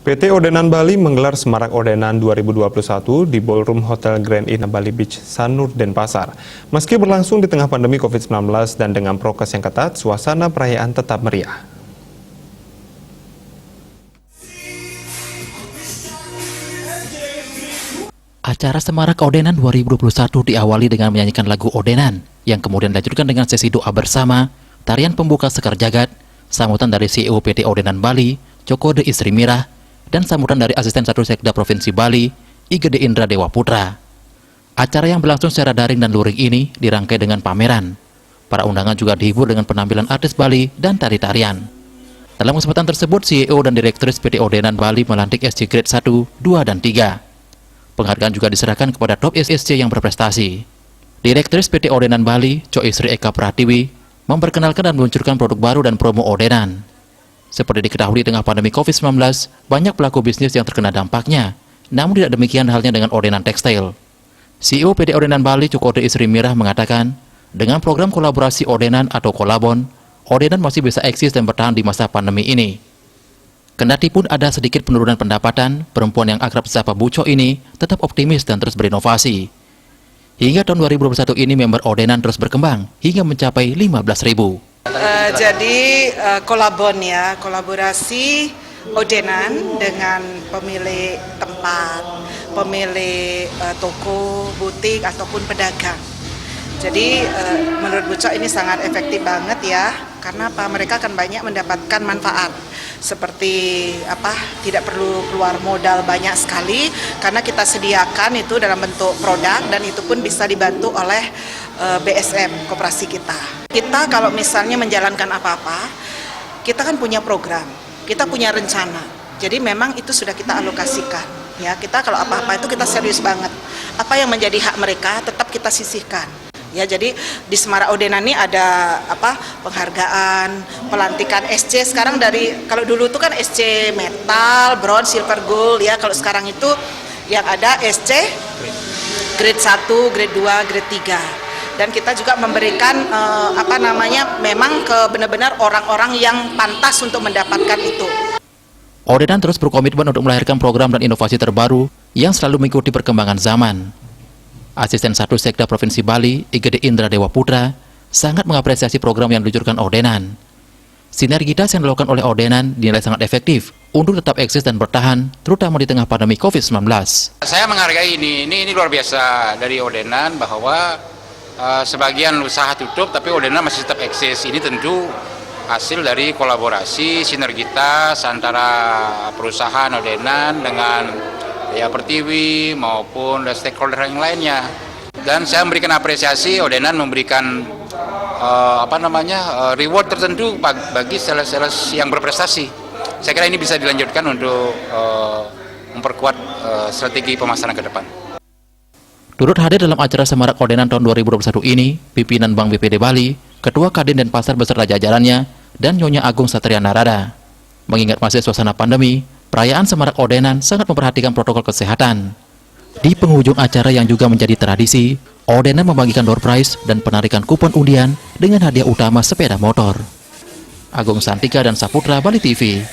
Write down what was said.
PT Odenan Bali menggelar Semarak Odenan 2021 di Ballroom Hotel Grand Inn Bali Beach, Sanur, Denpasar. Meski berlangsung di tengah pandemi COVID-19 dan dengan prokes yang ketat, suasana perayaan tetap meriah. Acara Semarak Odenan 2021 diawali dengan menyanyikan lagu Odenan, yang kemudian dilanjutkan dengan sesi doa bersama, tarian pembuka Sekar Jagad, sambutan dari CEO PT Odenan Bali, Cokode Isri Mirah, dan sambutan dari Asisten 1 Sekda Provinsi Bali, Igede Indra Dewa Putra. Acara yang berlangsung secara daring dan luring ini dirangkai dengan pameran. Para undangan juga dihibur dengan penampilan artis Bali dan tari-tarian. Dalam kesempatan tersebut, CEO dan Direktris PT Odenan Bali melantik SC Grade 1, 2, dan 3. Penghargaan juga diserahkan kepada top SC yang berprestasi. Direktris PT Odenan Bali, Co Isri Eka Pratiwi, memperkenalkan dan meluncurkan produk baru dan promo Odenan. Seperti diketahui di tengah pandemi COVID-19, banyak pelaku bisnis yang terkena dampaknya, namun tidak demikian halnya dengan Odenan Tekstil. CEO PT Odenan Bali, Cokode Isri Mirah, mengatakan, dengan program kolaborasi Odenan atau Kolabon, Odenan masih bisa eksis dan bertahan di masa pandemi ini. Kendati pun ada sedikit penurunan pendapatan, perempuan yang akrab sapa Buco ini tetap optimis dan terus berinovasi. Hingga tahun 2021 ini member Odenan terus berkembang hingga mencapai 15.000. Jadi kolabon ya, kolaborasi Odenan dengan pemilik tempat, pemilik toko, butik ataupun pedagang. Jadi menurut Buco ini sangat efektif banget ya, karena apa? Mereka akan banyak mendapatkan manfaat. Seperti tidak perlu keluar modal banyak sekali karena kita sediakan itu dalam bentuk produk dan itu pun bisa dibantu oleh BSM koperasi kita. Kita kalau misalnya menjalankan apa-apa, kita kan punya program, kita punya rencana. Jadi memang itu sudah kita alokasikan. Ya, kita kalau apa-apa itu kita serius banget. Apa yang menjadi hak mereka tetap kita sisihkan. Ya, jadi di Semarak Odenan ini ada penghargaan, pelantikan SC sekarang dari kalau dulu itu kan SC metal, bronze, silver, gold ya. Kalau sekarang itu yang ada SC grade 1, grade 2, grade 3. Dan kita juga memberikan memang ke benar-benar orang-orang yang pantas untuk mendapatkan itu. Odenan terus berkomitmen untuk melahirkan program dan inovasi terbaru yang selalu mengikuti perkembangan zaman. Asisten 1 Sekda Provinsi Bali, Igede Indra Dewa Putra, sangat mengapresiasi program yang diluncurkan Odenan. Sinergitas yang dilakukan oleh Odenan dinilai sangat efektif untuk tetap eksis dan bertahan, terutama di tengah pandemi COVID-19. Saya menghargai ini luar biasa dari Odenan bahwa sebagian usaha tutup, tapi Odenan masih tetap eksis. Ini tentu hasil dari kolaborasi, sinergitas antara perusahaan Odenan dengan Pertiwi maupun stakeholder yang lainnya. Dan saya memberikan apresiasi, Odenan memberikan reward tertentu bagi sales-sales yang berprestasi. Saya kira ini bisa dilanjutkan untuk memperkuat strategi pemasaran ke depan. Turut hadir dalam acara Semarak Odenan tahun 2021 ini, pimpinan Bank BPD Bali, Ketua Kadin Denpasar beserta jajarannya, dan Nyonya Agung Satria Narada. Mengingat masih suasana pandemi, perayaan Semarak Odenan sangat memperhatikan protokol kesehatan. Di penghujung acara yang juga menjadi tradisi, Odenan membagikan door prize dan penarikan kupon undian dengan hadiah utama sepeda motor. Agung Santika dan Saputra, Bali TV.